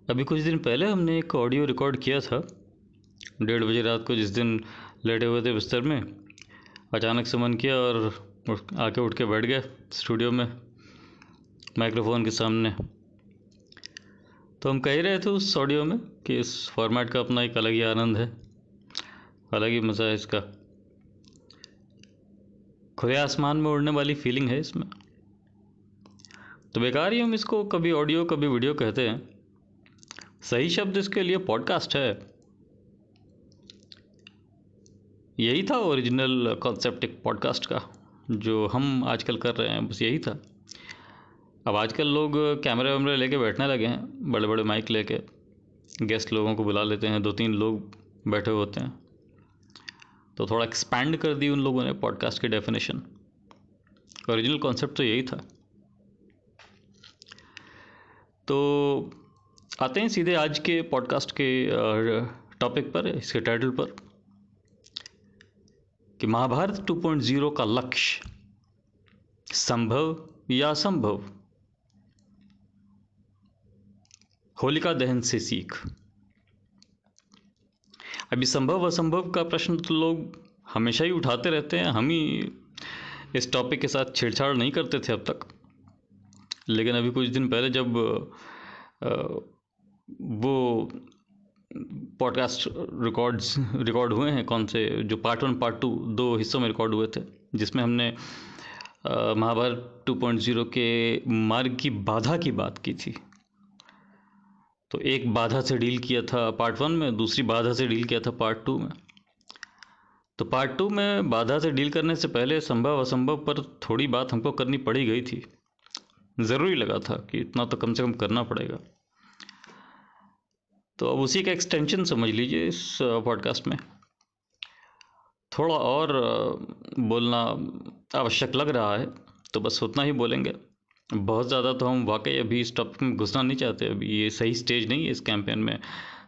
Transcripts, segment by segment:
अभी कुछ दिन पहले हमने एक ऑडियो रिकॉर्ड किया था। 1:30 बजे रात को जिस दिन लेटे हुए थे बिस्तर में, अचानक से मन किया और आके उठ के बैठ गया स्टूडियो में माइक्रोफोन के सामने। तो हम कह ही रहे थे उस ऑडियो में कि इस फॉर्मेट का अपना एक अलग ही आनंद है, अलग ही मज़ा है इसका। खुले आसमान में उड़ने वाली फीलिंग है इसमें। तो बेकार ही हम इसको कभी ऑडियो कभी वीडियो कहते हैं। सही शब्द इसके लिए पॉडकास्ट है। यही था ओरिजिनल कॉन्सेप्ट एक पॉडकास्ट का, जो हम आजकल कर रहे हैं, बस यही था। अब आजकल लोग कैमरे वैमरे लेके बैठने लगे हैं, बड़े बड़े माइक लेके गेस्ट लोगों को बुला लेते हैं, 2-3 लोग बैठे होते हैं। तो थोड़ा एक्सपैंड कर दी उन लोगों ने पॉडकास्ट की डेफिनेशन। ओरिजिनल कॉन्सेप्ट तो यही था। तो आते हैं सीधे आज के पॉडकास्ट के टॉपिक पर, इसके टाइटल पर, कि महाभारत 2.0 का लक्ष्य संभव या असंभव। होलिका दहन से सीख। अभी संभव असंभव का प्रश्न तो लोग हमेशा ही उठाते रहते हैं। हम ही इस टॉपिक के साथ छेड़छाड़ नहीं करते थे अब तक, लेकिन अभी कुछ दिन पहले जब वो पॉडकास्ट रिकॉर्ड हुए हैं, कौन से, जो पार्ट 1 पार्ट 2 दो हिस्सों में रिकॉर्ड हुए थे, जिसमें हमने महाभारत 2.0 के मार्ग की बाधा की बात की थी। तो एक बाधा से डील किया था पार्ट 1 में, दूसरी बाधा से डील किया था पार्ट 2 में। तो पार्ट 2 में बाधा से डील करने से पहले संभव असंभव पर थोड़ी बात हमको करनी पड़ी गई थी। ज़रूरी लगा था कि इतना तो कम से कम करना पड़ेगा। तो अब उसी का एक्सटेंशन समझ लीजिए इस पॉडकास्ट में। थोड़ा और बोलना आवश्यक लग रहा है, तो बस उतना ही बोलेंगे। बहुत ज़्यादा तो हम वाकई अभी इस टॉपिक में घुसना नहीं चाहते। अभी ये सही स्टेज नहीं है इस कैंपेन में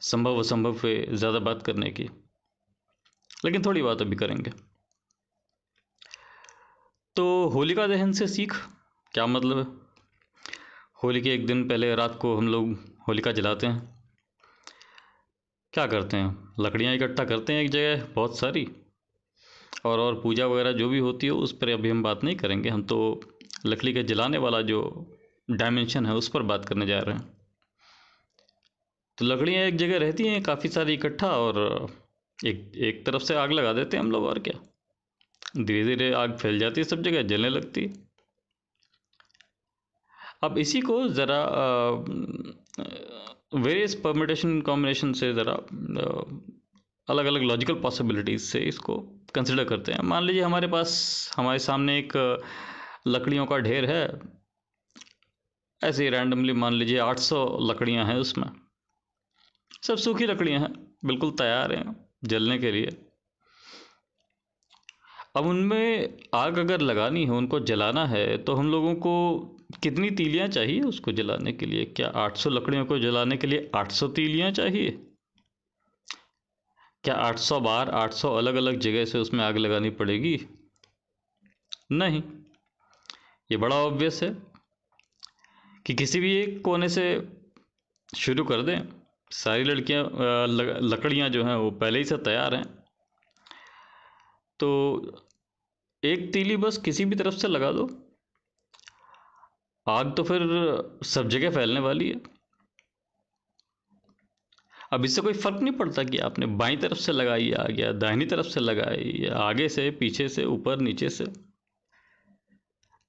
संभव असंभव पे ज़्यादा बात करने की, लेकिन थोड़ी बात अभी करेंगे। तो होलिका दहन से सीख क्या मतलब है? होली के एक दिन पहले रात को हम लोग होलिका जलाते हैं। क्या करते हैं? लकड़ियाँ इकट्ठा करते हैं एक जगह बहुत सारी, और पूजा वगैरह जो भी होती है उस पर अभी हम बात नहीं करेंगे। हम तो लकड़ी के जलाने वाला जो डायमेंशन है उस पर बात करने जा रहे हैं। तो लकड़ियाँ एक जगह रहती हैं काफ़ी सारी इकट्ठा, और एक एक तरफ से आग लगा देते हैं हम लोग, और क्या, धीरे धीरे आग फैल जाती है, सब जगह जलने लगती है। अब इसी को ज़रा वेरियस परमिटेशन कॉम्बिनेशन से ज़रा अलग अलग लॉजिकल पॉसिबिलिटीज़ से इसको कंसिडर करते हैं। मान लीजिए हमारे सामने एक लकड़ियों का ढेर है। ऐसे ही रैंडमली मान लीजिए 800 लकड़ियां हैं उसमें, सब सूखी लकड़ियां हैं, बिल्कुल तैयार हैं जलने के लिए। अब उनमें आग अगर लगानी है, उनको जलाना है, तो हम लोगों को कितनी तीलियां चाहिए उसको जलाने के लिए? क्या 800 लकड़ियों को जलाने के लिए 800 तीलियां चाहिए? क्या 800 बार 800 अलग अलग जगह से उसमें आग लगानी पड़ेगी? नहीं। ये बड़ा ऑब्वियस है कि किसी भी एक कोने से शुरू कर दें। सारी लकड़ियाँ जो हैं वो पहले ही से तैयार हैं, तो एक तीली बस किसी भी तरफ से लगा दो, आग तो फिर सब जगह फैलने वाली है। अब इससे कोई फर्क नहीं पड़ता कि आपने बाईं तरफ से लगाई आग, या दाहिनी तरफ से लगाई, या आगे से, पीछे से, ऊपर नीचे से।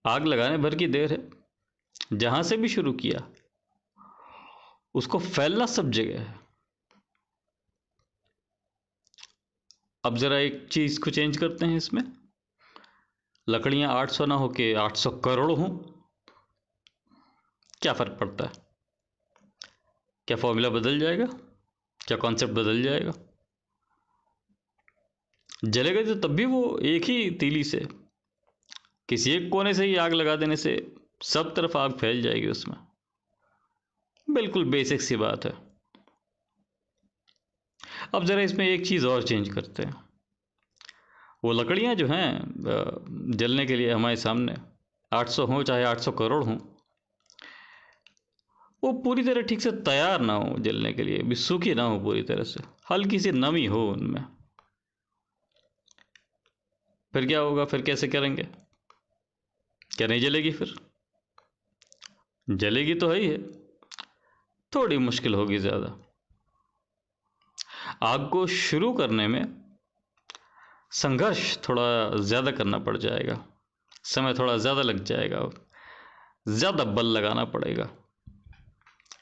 आग लगाने भर की देर है। जहां से भी शुरू किया उसको फैलना सब जगह है। अब जरा एक चीज को चेंज करते हैं इसमें। लकड़ियां 800 ना होके 800 करोड़ हों, क्या फर्क पड़ता है? क्या फॉर्मूला बदल जाएगा? क्या कॉन्सेप्ट बदल जाएगा? जलेगा तो तब भी वो एक ही तीली से, किसी एक कोने से ही आग लगा देने से सब तरफ आग फैल जाएगी उसमें। बिल्कुल बेसिक सी बात है। अब जरा इसमें एक चीज़ और चेंज करते हैं। वो लकड़ियां जो हैं जलने के लिए हमारे सामने, 800 हों चाहे 800 करोड़ हों, वो पूरी तरह ठीक से तैयार ना हो जलने के लिए, भी सूखी ना हो पूरी तरह से, हल्की सी नमी हो उनमें। फिर क्या होगा, फिर कैसे करेंगे? क्या नहीं जलेगी? फिर जलेगी तो है ही है, थोड़ी मुश्किल होगी ज़्यादा। आग को शुरू करने में संघर्ष थोड़ा ज़्यादा करना पड़ जाएगा, समय थोड़ा ज़्यादा लग जाएगा, ज़्यादा बल लगाना पड़ेगा,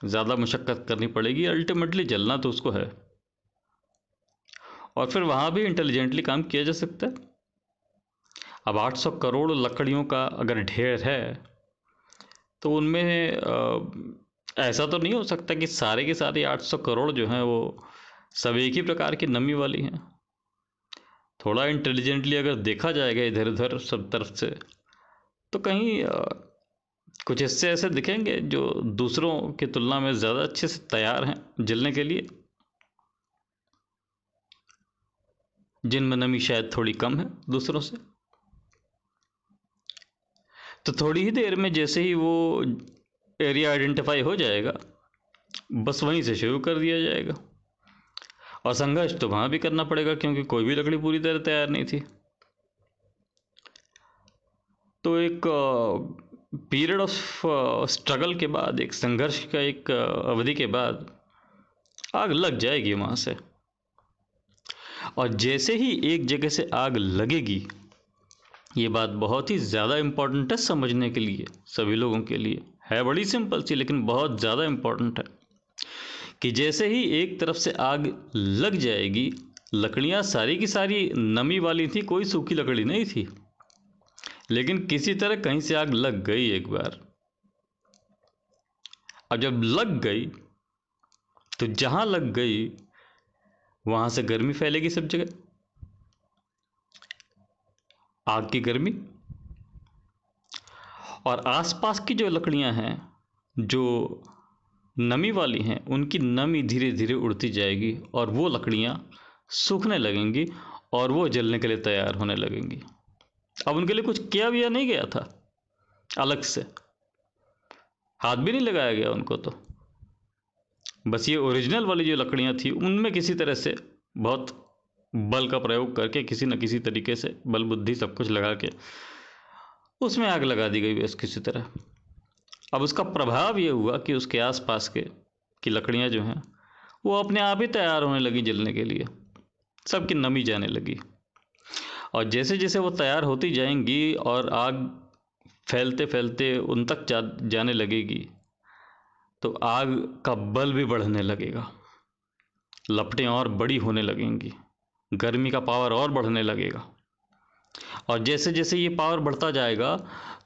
ज़्यादा मशक्क़त करनी पड़ेगी। अल्टीमेटली जलना तो उसको है। और फिर वहाँ भी इंटेलिजेंटली काम किया जा सकता है। अब 800 करोड़ लकड़ियों का अगर ढेर है तो उनमें ऐसा तो नहीं हो सकता कि सारे के सारे 800 करोड़ जो हैं वो सब एक ही प्रकार की नमी वाली हैं। थोड़ा इंटेलिजेंटली अगर देखा जाएगा इधर उधर सब तरफ से, तो कहीं कुछ हिस्से ऐसे दिखेंगे जो दूसरों की तुलना में ज़्यादा अच्छे से तैयार हैं जलने के लिए, जिनमें नमी शायद थोड़ी कम है दूसरों से। तो थोड़ी ही देर में जैसे ही वो एरिया आइडेंटिफाई हो जाएगा, बस वहीं से शुरू कर दिया जाएगा। और संघर्ष तो वहाँ भी करना पड़ेगा, क्योंकि कोई भी लकड़ी पूरी तरह तैयार नहीं थी। तो एक पीरियड ऑफ स्ट्रगल के बाद, एक संघर्ष का एक अवधि के बाद आग लग जाएगी वहाँ से। और जैसे ही एक जगह से आग लगेगी, ये बात बहुत ही ज़्यादा इम्पोर्टेंट है समझने के लिए, सभी लोगों के लिए है बड़ी सिंपल सी, लेकिन बहुत ज़्यादा इम्पोर्टेंट है कि जैसे ही एक तरफ से आग लग जाएगी, लकड़ियाँ सारी की सारी नमी वाली थी, कोई सूखी लकड़ी नहीं थी, लेकिन किसी तरह कहीं से आग लग गई एक बार। अब जब लग गई तो जहाँ लग गई वहाँ से गर्मी फैलेगी सब जगह, आग की गर्मी। और आसपास की जो लकड़ियाँ हैं जो नमी वाली हैं, उनकी नमी धीरे धीरे उड़ती जाएगी और वो लकड़ियाँ सूखने लगेंगी और वो जलने के लिए तैयार होने लगेंगी। अब उनके लिए कुछ किया भी या नहीं गया था, अलग से हाथ भी नहीं लगाया गया उनको, तो बस ये ओरिजिनल वाली जो लकड़ियाँ थी उनमें किसी तरह से बहुत बल का प्रयोग करके, किसी न किसी तरीके से बल बुद्धि सब कुछ लगा के उसमें आग लगा दी गई बस किसी तरह। अब उसका प्रभाव ये हुआ कि उसके आसपास के की लकड़ियाँ जो हैं वो अपने आप ही तैयार होने लगी जलने के लिए, सबकी नमी जाने लगी। और जैसे जैसे वो तैयार होती जाएंगी और आग फैलते फैलते उन तक जाने लगेगी, तो आग का बल भी बढ़ने लगेगा, लपटें और बड़ी होने लगेंगी, गर्मी का पावर और बढ़ने लगेगा। और जैसे जैसे ये पावर बढ़ता जाएगा,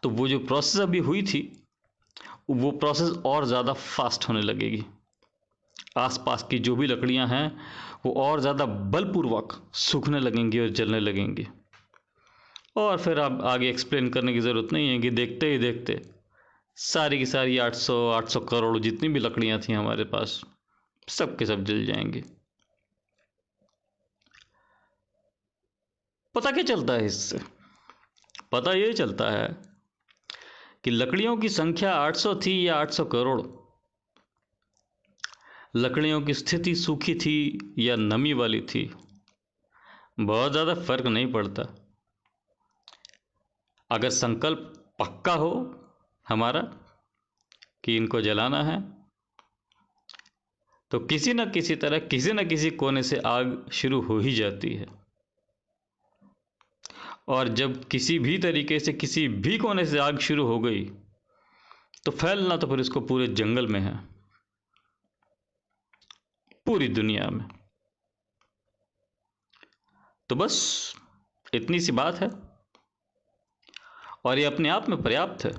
तो वो जो प्रोसेस अभी हुई थी वो प्रोसेस और ज़्यादा फास्ट होने लगेगी। आसपास की जो भी लकड़ियां हैं वो और ज़्यादा बलपूर्वक सूखने लगेंगी और जलने लगेंगी। और फिर अब आगे एक्सप्लेन करने की ज़रूरत नहीं है कि देखते ही देखते सारी की सारी 800 करोड़ जितनी भी लकड़ियां थी हमारे पास, सब के सब जल जाएंगी। पता क्या चलता है इससे? पता ये चलता है कि लकड़ियों की संख्या 800 थी या 800 करोड़, लकड़ियों की स्थिति सूखी थी या नमी वाली थी, बहुत ज़्यादा फर्क नहीं पड़ता। अगर संकल्प पक्का हो हमारा कि इनको जलाना है, तो किसी न किसी तरह, किसी न किसी कोने से आग शुरू हो ही जाती है। और जब किसी भी तरीके से किसी भी कोने से आग शुरू हो गई, तो फैलना तो फिर इसको पूरे जंगल में है, पूरी दुनिया में। तो बस इतनी सी बात है, और ये अपने आप में पर्याप्त है।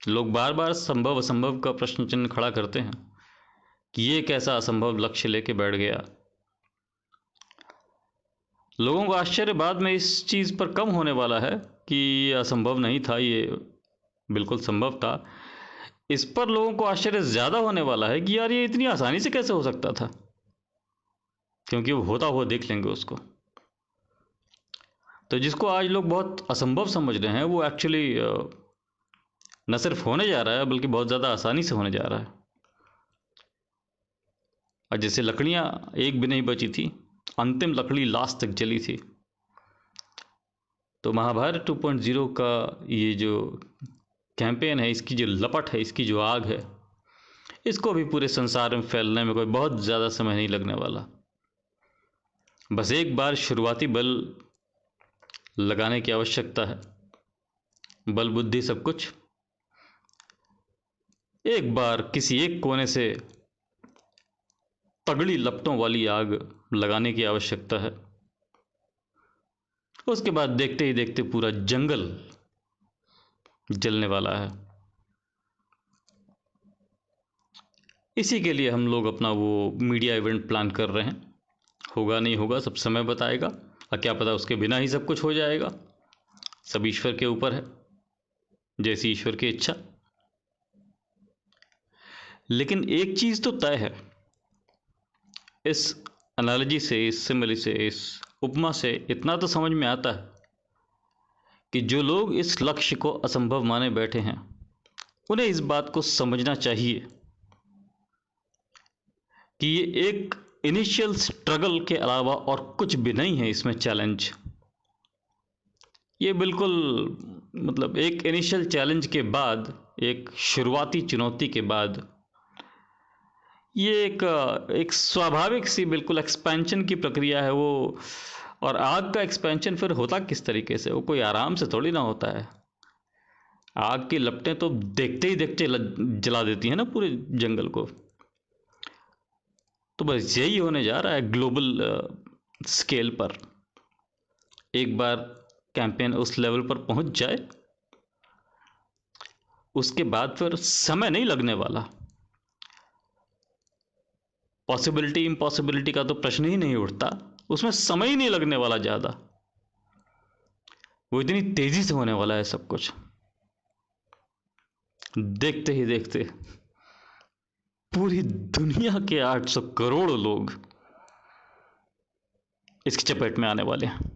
लोग बार बार संभव असंभव का प्रश्न चिन्ह खड़ा करते हैं कि ये कैसा असंभव लक्ष्य लेके बैठ गया। लोगों को आश्चर्य बाद में इस चीज़ पर कम होने वाला है कि ये असंभव नहीं था, ये बिल्कुल संभव था। इस पर लोगों को आश्चर्य ज़्यादा होने वाला है कि यार ये इतनी आसानी से कैसे हो सकता था, क्योंकि वो होता हुआ देख लेंगे उसको। तो जिसको आज लोग बहुत असंभव समझ रहे हैं, वो एक्चुअली न सिर्फ होने जा रहा है बल्कि बहुत ज़्यादा आसानी से होने जा रहा है। और जैसे लकड़ियाँ एक भी नहीं बची थी, अंतिम लकड़ी लास्ट तक जली थी। तो महाभारत 2.0 का ये जो कैंपेन है, इसकी जो लपट है, इसकी जो आग है, इसको भी पूरे संसार में फैलने में कोई बहुत ज़्यादा समय नहीं लगने वाला। बस एक बार शुरुआती बल लगाने की आवश्यकता है। बल बुद्धि सब कुछ। एक बार किसी एक कोने से तगड़ी लपटों वाली आग लगाने की आवश्यकता है। उसके बाद देखते ही देखते पूरा जंगल जलने वाला है। इसी के लिए हम लोग अपना वो मीडिया इवेंट प्लान कर रहे हैं। होगा नहीं होगा सब समय बताएगा, और क्या पता उसके बिना ही सब कुछ हो जाएगा। सब ईश्वर के ऊपर है, जैसी ईश्वर की इच्छा। लेकिन एक चीज तो तय है, इस एनालॉजी से, इस सिमिली से, इस उपमा से इतना तो समझ में आता है कि जो लोग इस लक्ष्य को असंभव माने बैठे हैं, उन्हें इस बात को समझना चाहिए कि ये एक इनिशियल स्ट्रगल के अलावा और कुछ भी नहीं है। इसमें चैलेंज, ये बिल्कुल मतलब एक इनिशियल चैलेंज के बाद, एक शुरुआती चुनौती के बाद, ये एक स्वाभाविक सी बिल्कुल एक्सपेंशन की प्रक्रिया है वो। और आग का एक्सपेंशन फिर होता किस तरीके से? वो कोई आराम से थोड़ी ना होता है। आग की लपटें तो देखते ही देखते जला देती है ना पूरे जंगल को। तो बस यही होने जा रहा है ग्लोबल स्केल पर। एक बार कैंपेन उस लेवल पर पहुंच जाए, उसके बाद फिर समय नहीं लगने वाला। पॉसिबिलिटी इम्पॉसिबिलिटी का तो प्रश्न ही नहीं उठता, उसमें समय ही नहीं लगने वाला ज़्यादा। वो इतनी तेजी से होने वाला है सब कुछ। देखते ही देखते पूरी दुनिया के 800 करोड़ लोग इसकी चपेट में आने वाले हैं।